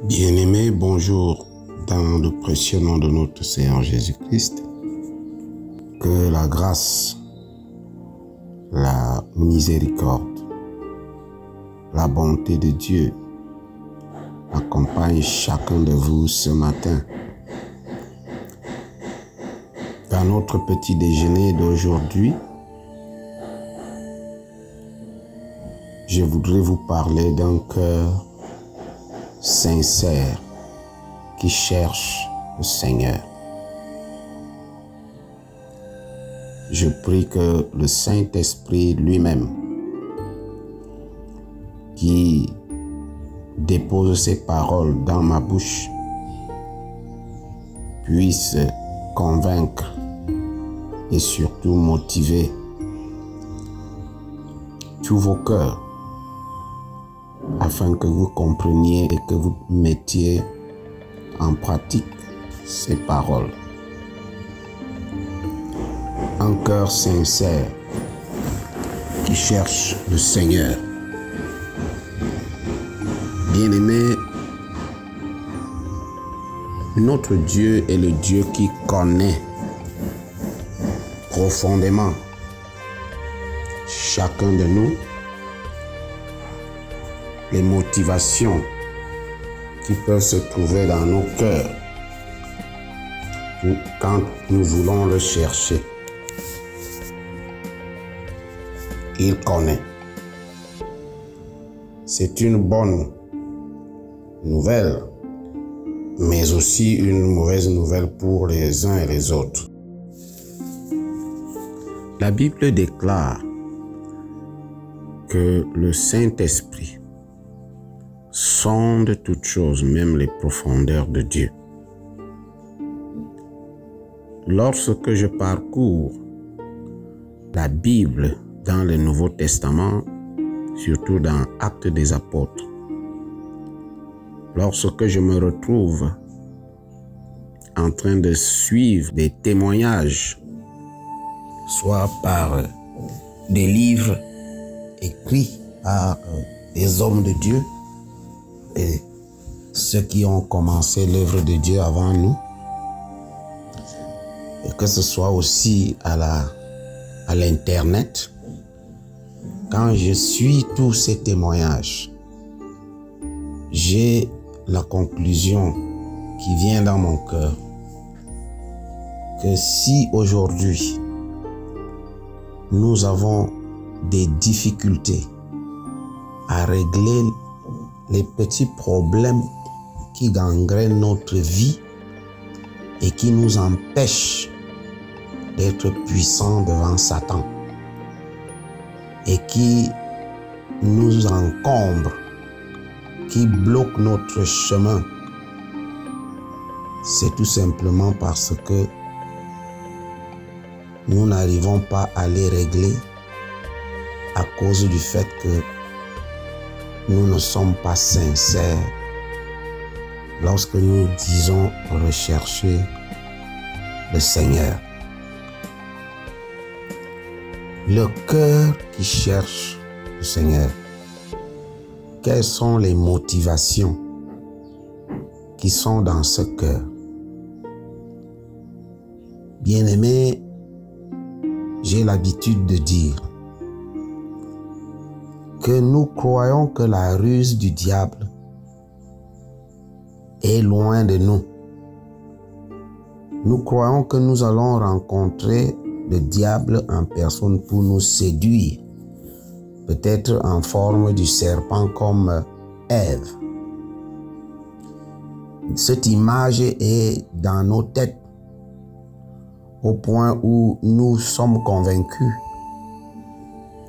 Bien-aimés, bonjour dans le précieux nom de notre Seigneur Jésus-Christ. Que la grâce, la miséricorde, la bonté de Dieu accompagne chacun de vous ce matin. Dans notre petit déjeuner d'aujourd'hui, je voudrais vous parler d'un cœur sincère qui cherche le Seigneur. Je prie que le Saint-Esprit lui-même, qui dépose ses paroles dans ma bouche, puisse convaincre et surtout motiver tous vos cœurs afin que vous compreniez et que vous mettiez en pratique ces paroles. Un cœur sincère qui cherche le Seigneur. Bien-aimés, notre Dieu est le Dieu qui connaît profondément chacun de nous, les motivations qui peuvent se trouver dans nos cœurs quand nous voulons le chercher. Il connaît. C'est une bonne nouvelle, mais aussi une mauvaise nouvelle pour les uns et les autres. La Bible déclare que le Saint-Esprit sonde toutes choses, même les profondeurs de Dieu. Lorsque je parcours la Bible dans le Nouveau Testament, surtout dans Actes des Apôtres, lorsque je me retrouve en train de suivre des témoignages, soit par des livres écrits par des hommes de Dieu, et ceux qui ont commencé l'œuvre de Dieu avant nous, et que ce soit aussi à l'internet, quand je suis tous ces témoignages, j'ai la conclusion qui vient dans mon cœur que si aujourd'hui nous avons des difficultés à régler les petits problèmes qui gangrènent notre vie et qui nous empêchent d'être puissants devant Satan et qui nous encombrent, qui bloquent notre chemin, c'est tout simplement parce que nous n'arrivons pas à les régler à cause du fait que nous ne sommes pas sincères lorsque nous disons rechercher le Seigneur. Le cœur qui cherche le Seigneur. Quelles sont les motivations qui sont dans ce cœur? Bien-aimé, j'ai l'habitude de dire que nous croyons que la ruse du diable est loin de nous. Nous croyons que nous allons rencontrer le diable en personne pour nous séduire, peut-être en forme du serpent comme Ève. Cette image est dans nos têtes au point où nous sommes convaincus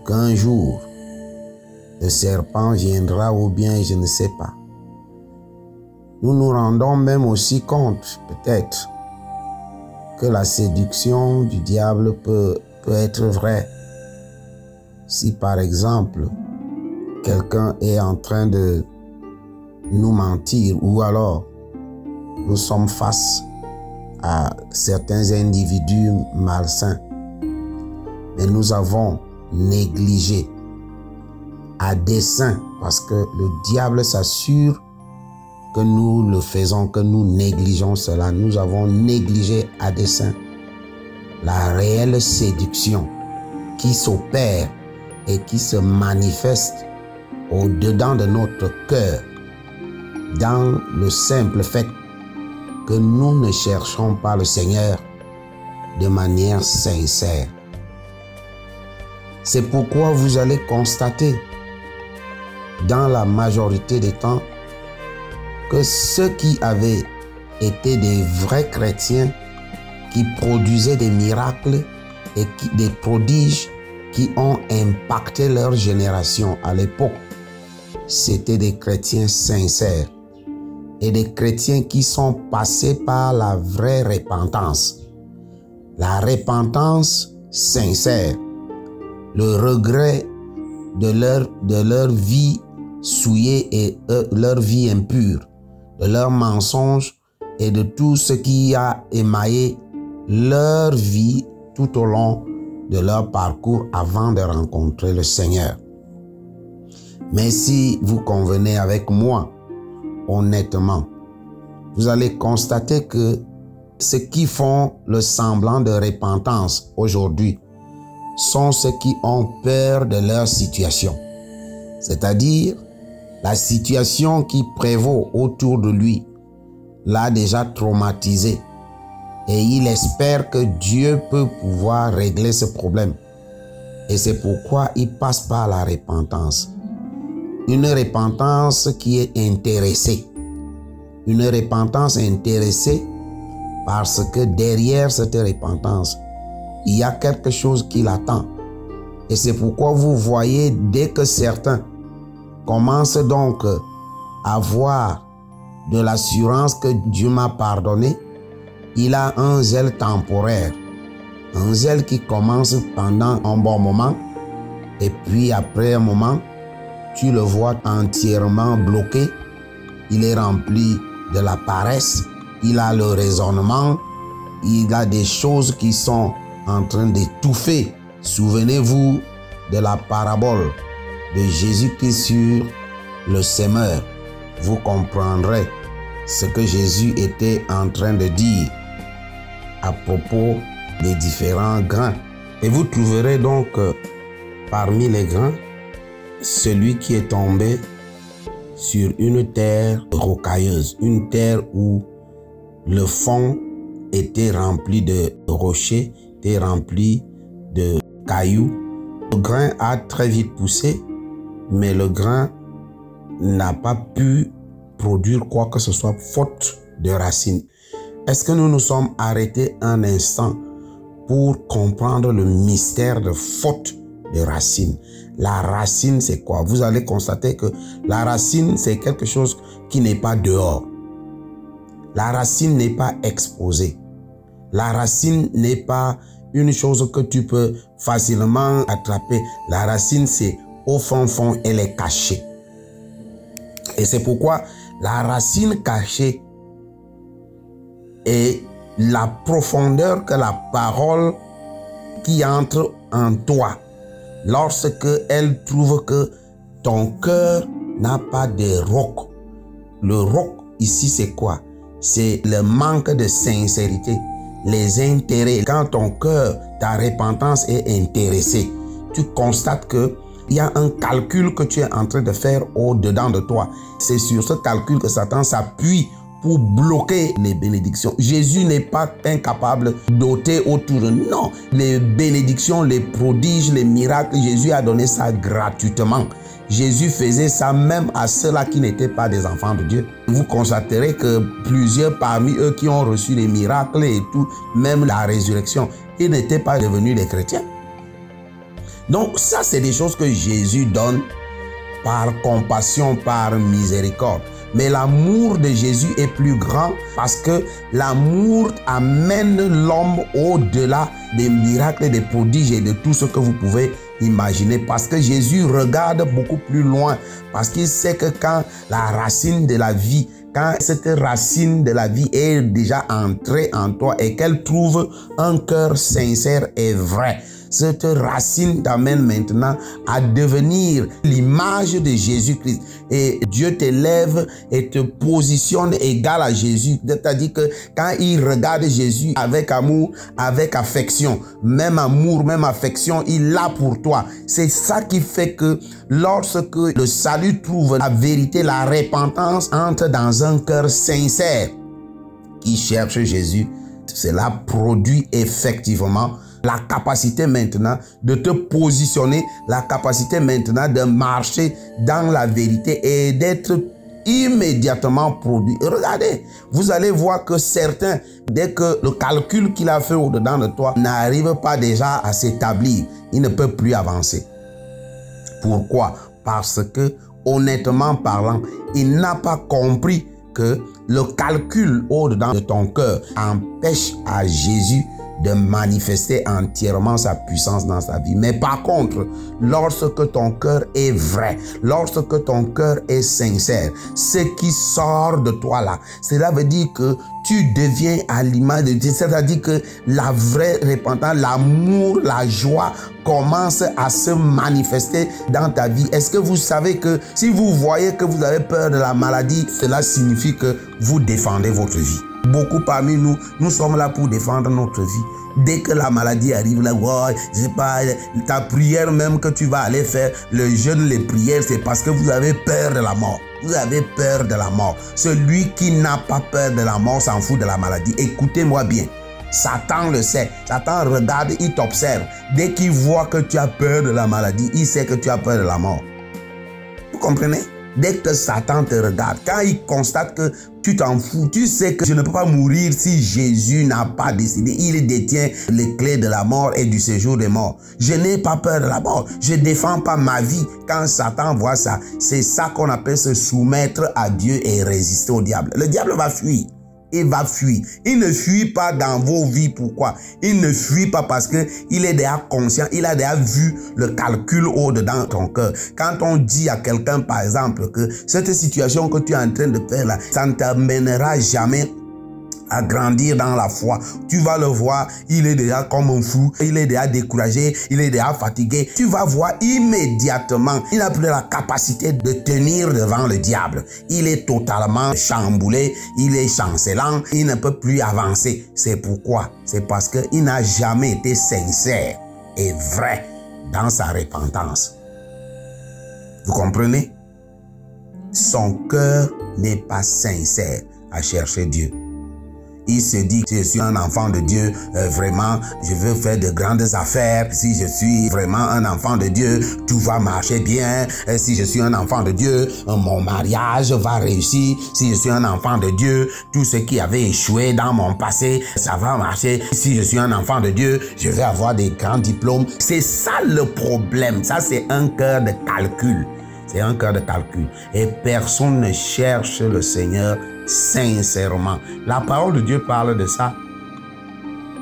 qu'un jour, le serpent viendra ou bien je ne sais pas. Nous nous rendons même aussi compte, peut-être, que la séduction du diable peut être vraie. Si par exemple, quelqu'un est en train de nous mentir ou alors nous sommes face à certains individus malsains, mais nous avons négligé à dessein, parce que le diable s'assure que nous le faisons, que nous négligeons cela. Nous avons négligé à dessein la réelle séduction qui s'opère et qui se manifeste au-dedans de notre cœur dans le simple fait que nous ne cherchons pas le Seigneur de manière sincère. C'est pourquoi vous allez constater dans la majorité des temps que ceux qui avaient été des vrais chrétiens, qui produisaient des miracles et des prodiges qui ont impacté leur génération à l'époque, c'était des chrétiens sincères et des chrétiens qui sont passés par la vraie repentance. La repentance sincère, le regret de leur vie souillée et leur vie impure, de leurs mensonges et de tout ce qui a émaillé leur vie tout au long de leur parcours avant de rencontrer le Seigneur. Mais si vous convenez avec moi, honnêtement, vous allez constater que ceux qui font le semblant de repentance aujourd'hui sont ceux qui ont peur de leur situation. C'est-à-dire, la situation qui prévaut autour de lui l'a déjà traumatisé et il espère que Dieu peut pouvoir régler ce problème. Et c'est pourquoi il passe par la repentance. Une repentance qui est intéressée. Une repentance intéressée parce que derrière cette repentance, il y a quelque chose qui l'attend. Et c'est pourquoi vous voyez, dès que certains commencent donc à avoir de l'assurance que Dieu m'a pardonné, il a un zèle temporaire. Un zèle qui commence pendant un bon moment et puis après un moment, tu le vois entièrement bloqué. Il est rempli de la paresse, il a le raisonnement, il a des choses qui sont en train d'étouffer. Souvenez-vous de la parabole de Jésus-Christ sur le semeur. Vous comprendrez ce que Jésus était en train de dire à propos des différents grains. Et vous trouverez donc parmi les grains celui qui est tombé sur une terre rocailleuse, une terre où le fond était rempli de rochers, était rempli de cailloux. Le grain a très vite poussé, mais le grain n'a pas pu produire quoi que ce soit faute de racines. Est-ce que nous nous sommes arrêtés un instant pour comprendre le mystère de faute de racines? La racine, c'est quoi? Vous allez constater que la racine, c'est quelque chose qui n'est pas dehors. La racine n'est pas exposée. La racine n'est pas une chose que tu peux facilement attraper. La racine, c'est au fond, elle est cachée. Et c'est pourquoi la racine cachée est la profondeur que la parole qui entre en toi. Lorsque elle trouve que ton cœur n'a pas de roc. Le roc ici, c'est quoi? C'est le manque de sincérité, les intérêts. Quand ton cœur, ta repentance est intéressée, tu constates que il y a un calcul que tu es en train de faire au-dedans de toi. C'est sur ce calcul que Satan s'appuie pour bloquer les bénédictions. Jésus n'est pas incapable d'ôter autour de nous. Non, les bénédictions, les prodiges, les miracles, Jésus a donné ça gratuitement. Jésus faisait ça même à ceux-là qui n'étaient pas des enfants de Dieu. Vous constaterez que plusieurs parmi eux qui ont reçu les miracles et tout, même la résurrection, ils n'étaient pas devenus des chrétiens. Donc ça, c'est des choses que Jésus donne par compassion, par miséricorde. Mais l'amour de Jésus est plus grand parce que l'amour amène l'homme au-delà des miracles, des prodiges et de tout ce que vous pouvez imaginer. Parce que Jésus regarde beaucoup plus loin. Parce qu'il sait que quand la racine de la vie, quand cette racine de la vie est déjà entrée en toi et qu'elle trouve un cœur sincère et vrai, Cette racine t'amène maintenant à devenir l'image de Jésus-Christ. Et Dieu t'élève et te positionne égal à Jésus. C'est-à-dire que quand il regarde Jésus avec amour, avec affection, même amour, même affection, il l'a pour toi. C'est ça qui fait que lorsque le salut trouve la vérité, la repentance entre dans un cœur sincère qui cherche Jésus, cela produit effectivement la capacité maintenant de te positionner, la capacité maintenant de marcher dans la vérité et d'être immédiatement produit. Regardez, vous allez voir que certains, dès que le calcul qu'il a fait au-dedans de toi n'arrive pas déjà à s'établir, il ne peut plus avancer. Pourquoi? Parce que, honnêtement parlant, il n'a pas compris que le calcul au-dedans de ton cœur empêche à Jésus de manifester entièrement sa puissance dans sa vie. Mais par contre, lorsque ton cœur est vrai, lorsque ton cœur est sincère, ce qui sort de toi là, cela veut dire que tu deviens à l'image de Dieu. C'est-à-dire que la vraie repentance, l'amour, la joie commence à se manifester dans ta vie. Est-ce que vous savez que si vous voyez que vous avez peur de la maladie, cela signifie que vous défendez votre vie? Beaucoup parmi nous, nous sommes là pour défendre notre vie. Dès que la maladie arrive, là, oh, je sais pas, ta prière même que tu vas aller faire, le jeûne, les prières, c'est parce que vous avez peur de la mort. Vous avez peur de la mort. Celui qui n'a pas peur de la mort s'en fout de la maladie. Écoutez-moi bien. Satan le sait. Satan regarde, il t'observe. Dès qu'il voit que tu as peur de la maladie, il sait que tu as peur de la mort. Vous comprenez? Dès que Satan te regarde, quand il constate que tu t'en fous, tu sais que je ne peux pas mourir si Jésus n'a pas décidé. Il détient les clés de la mort et du séjour des morts. Je n'ai pas peur de la mort. Je ne défends pas ma vie. Quand Satan voit ça, c'est ça qu'on appelle se soumettre à Dieu et résister au diable. Le diable va fuir. Il va fuir. Il ne fuit pas dans vos vies. Pourquoi? Il ne fuit pas parce qu'il est déjà conscient. Il a déjà vu le calcul au-dedans de ton cœur. Quand on dit à quelqu'un, par exemple, que cette situation que tu es en train de faire là, ça ne t'amènera jamais à grandir dans la foi. Tu vas le voir, il est déjà comme un fou, il est déjà découragé, il est déjà fatigué. Tu vas voir immédiatement, il n'a plus la capacité de tenir devant le diable. Il est totalement chamboulé, il est chancelant, il ne peut plus avancer. C'est pourquoi? C'est parce qu'il n'a jamais été sincère et vrai dans sa repentance. Vous comprenez? Son cœur n'est pas sincère à chercher Dieu. Il se dit, si je suis un enfant de Dieu, vraiment, je veux faire de grandes affaires. Si je suis vraiment un enfant de Dieu, tout va marcher bien. Si je suis un enfant de Dieu, mon mariage va réussir. Si je suis un enfant de Dieu, tout ce qui avait échoué dans mon passé, ça va marcher. Si je suis un enfant de Dieu, je vais avoir des grands diplômes. C'est ça le problème. Ça, c'est un cœur de calcul. C'est un cœur de calcul. Et personne ne cherche le Seigneur sincèrement. La parole de Dieu parle de ça.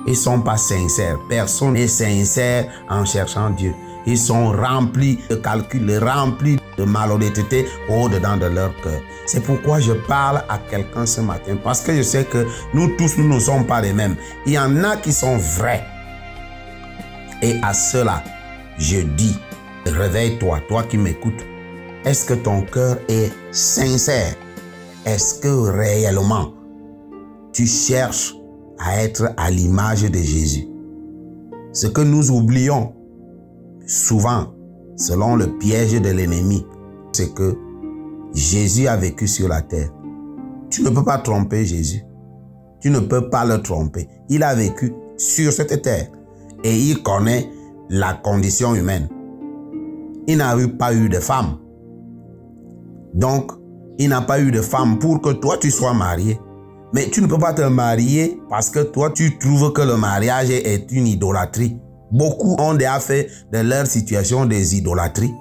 Ils ne sont pas sincères. Personne n'est sincère en cherchant Dieu. Ils sont remplis de calculs, remplis de malhonnêteté au-dedans de leur cœur. C'est pourquoi je parle à quelqu'un ce matin. Parce que je sais que nous tous, nous ne sommes pas les mêmes. Il y en a qui sont vrais. Et à cela, je dis, réveille-toi, toi qui m'écoutes. Est-ce que ton cœur est sincère? Est-ce que réellement, tu cherches à être à l'image de Jésus? Ce que nous oublions souvent, selon le piège de l'ennemi, c'est que Jésus a vécu sur la terre. Tu ne peux pas tromper Jésus. Tu ne peux pas le tromper. Il a vécu sur cette terre et il connaît la condition humaine. Il n'a pas eu de femme. Donc, il n'a pas eu de femme pour que toi, tu sois marié. Mais tu ne peux pas te marier parce que toi, tu trouves que le mariage est une idolâtrie. Beaucoup ont déjà fait de leur situation des idolâtries.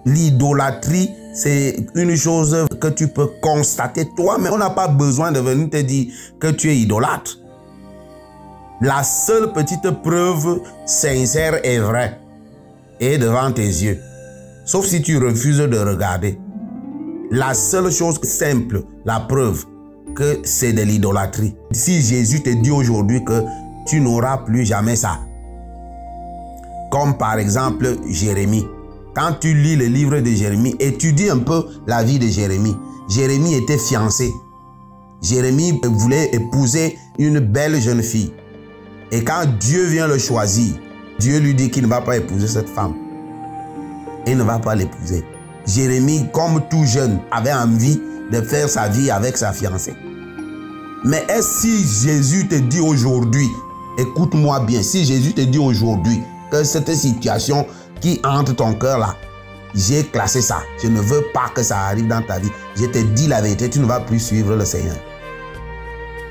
L'idolâtrie, c'est une chose que tu peux constater toi, mais on n'a pas besoin de venir te dire que tu es idolâtre. La seule petite preuve sincère et vraie est devant tes yeux. Sauf si tu refuses de regarder. La seule chose simple, la preuve que c'est de l'idolâtrie. Si Jésus te dit aujourd'hui que tu n'auras plus jamais ça. Comme par exemple Jérémie. Quand tu lis le livre de Jérémie, étudie un peu la vie de Jérémie. Jérémie était fiancé. Jérémie voulait épouser une belle jeune fille. Et quand Dieu vient le choisir, Dieu lui dit qu'il ne va pas épouser cette femme. Il ne va pas l'épouser. Jérémie, comme tout jeune, avait envie de faire sa vie avec sa fiancée. Mais est-ce si Jésus te dit aujourd'hui, écoute-moi bien, si Jésus te dit aujourd'hui que cette situation qui entre ton cœur là, j'ai classé ça, je ne veux pas que ça arrive dans ta vie, je te dis la vérité, tu ne vas plus suivre le Seigneur.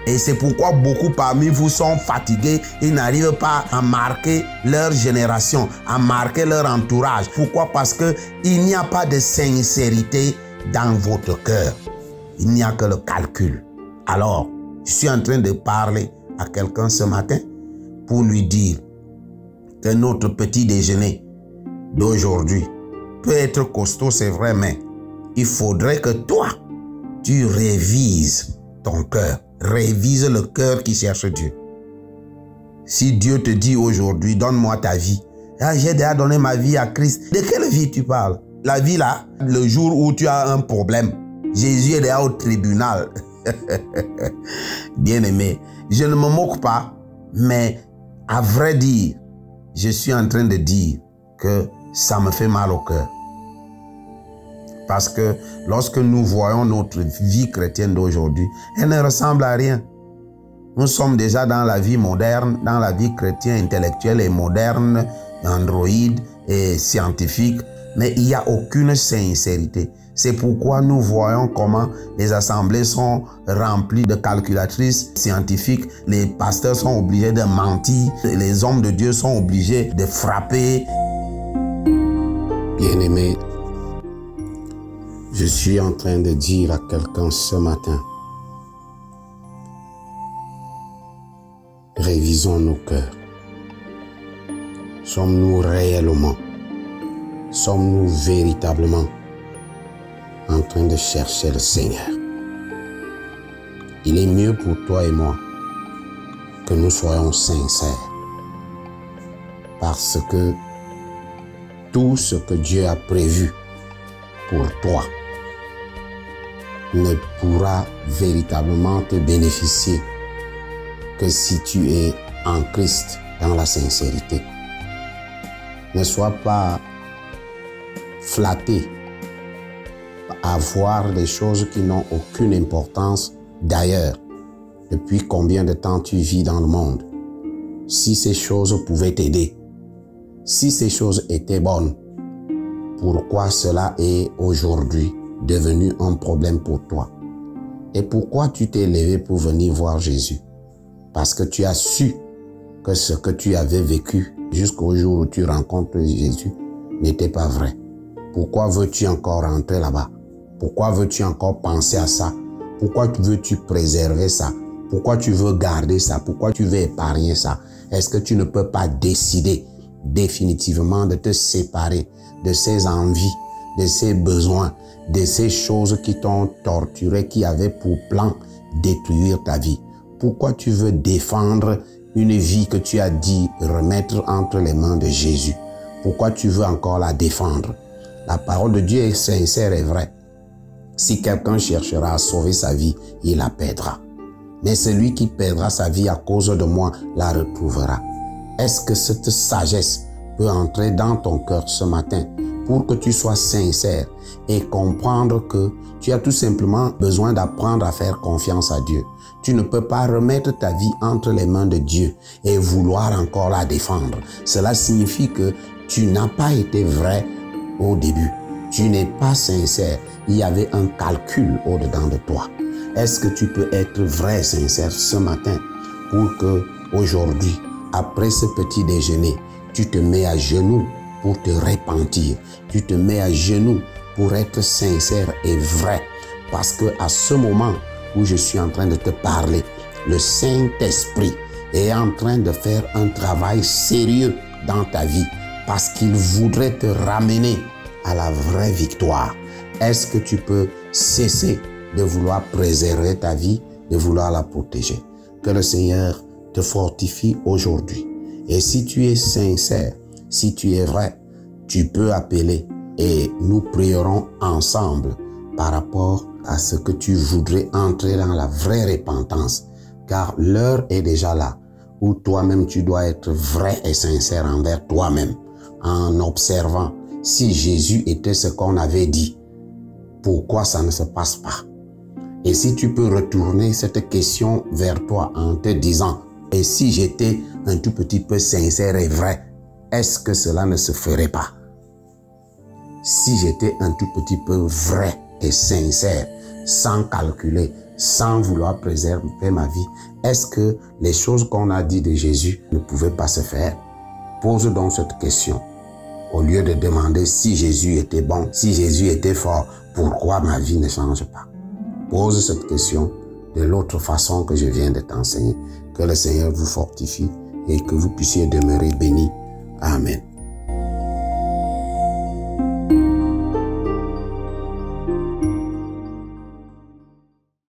Et c'est pourquoi beaucoup parmi vous sont fatigués, ils n'arrivent pas à marquer leur génération, à marquer leur entourage. Pourquoi? Parce qu'il n'y a pas de sincérité dans votre cœur. Il n'y a que le calcul. Alors, je suis en train de parler à quelqu'un ce matin pour lui dire que notre petit déjeuner d'aujourd'hui peut être costaud, c'est vrai, mais il faudrait que toi, tu révises ton cœur. Révise le cœur qui cherche Dieu. Si Dieu te dit aujourd'hui, donne-moi ta vie. Ah, j'ai déjà donné ma vie à Christ. De quelle vie tu parles? La vie là, le jour où tu as un problème. Jésus est déjà au tribunal. Bien-aimé, je ne me moque pas, mais à vrai dire, je suis en train de dire que ça me fait mal au cœur. Parce que lorsque nous voyons notre vie chrétienne d'aujourd'hui, elle ne ressemble à rien. Nous sommes déjà dans la vie moderne, dans la vie chrétienne intellectuelle et moderne, androïde et scientifique, mais il n'y a aucune sincérité. C'est pourquoi nous voyons comment les assemblées sont remplies de calculatrices scientifiques, les pasteurs sont obligés de mentir, les hommes de Dieu sont obligés de frapper. Bien-aimé, je suis en train de dire à quelqu'un ce matin, révisons nos cœurs. Sommes-nous réellement, sommes-nous véritablement en train de chercher le Seigneur? Il est mieux pour toi et moi que nous soyons sincères, parce que tout ce que Dieu a prévu pour toi ne pourra véritablement te bénéficier que si tu es en Christ dans la sincérité. Ne sois pas flatté à voir des choses qui n'ont aucune importance. D'ailleurs, depuis combien de temps tu vis dans le monde? Si ces choses pouvaient t'aider, si ces choses étaient bonnes, pourquoi cela est aujourd'hui devenu un problème pour toi? Et pourquoi tu t'es levé pour venir voir Jésus? Parce que tu as su que ce que tu avais vécu jusqu'au jour où tu rencontres Jésus n'était pas vrai. Pourquoi veux-tu encore rentrer là-bas? Pourquoi veux-tu encore penser à ça? Pourquoi veux-tu préserver ça? Pourquoi tu veux garder ça? Pourquoi tu veux épargner ça? Est-ce que tu ne peux pas décider définitivement de te séparer de ces envies, de ces besoins, de ces choses qui t'ont torturé, qui avaient pour plan détruire ta vie? Pourquoi tu veux défendre une vie que tu as dit remettre entre les mains de Jésus? Pourquoi tu veux encore la défendre? La parole de Dieu est sincère et vraie. Si quelqu'un cherchera à sauver sa vie, il la perdra. Mais celui qui perdra sa vie à cause de moi la retrouvera. Est-ce que cette sagesse peut entrer dans ton cœur ce matin pour que tu sois sincère et comprendre que tu as tout simplement besoin d'apprendre à faire confiance à Dieu? Tu ne peux pas remettre ta vie entre les mains de Dieu et vouloir encore la défendre. Cela signifie que tu n'as pas été vrai au début. Tu n'es pas sincère. Il y avait un calcul au-dedans de toi. Est-ce que tu peux être vrai, sincère ce matin pour que aujourd'hui, après ce petit déjeuner, tu te mets à genoux pour te repentir. Tu te mets à genoux pour être sincère et vrai. Parce que à ce moment où je suis en train de te parler, le Saint-Esprit est en train de faire un travail sérieux dans ta vie parce qu'il voudrait te ramener à la vraie victoire. Est-ce que tu peux cesser de vouloir préserver ta vie, de vouloir la protéger? Que le Seigneur te fortifie aujourd'hui. Et si tu es sincère, si tu es vrai, tu peux appeler et nous prierons ensemble par rapport à ce que tu voudrais entrer dans la vraie repentance. Car l'heure est déjà là où toi-même tu dois être vrai et sincère envers toi-même en observant si Jésus était ce qu'on avait dit. Pourquoi ça ne se passe pas? Et si tu peux retourner cette question vers toi en te disant, et si j'étais un tout petit peu sincère et vrai, est-ce que cela ne se ferait pas? Si j'étais un tout petit peu vrai et sincère, sans calculer, sans vouloir préserver ma vie, est-ce que les choses qu'on a dit de Jésus ne pouvaient pas se faire? Pose donc cette question. Au lieu de demander si Jésus était bon, si Jésus était fort, pourquoi ma vie ne change pas? Pose cette question de l'autre façon que je viens de t'enseigner. Que le Seigneur vous fortifie et que vous puissiez demeurer bénis. Amen.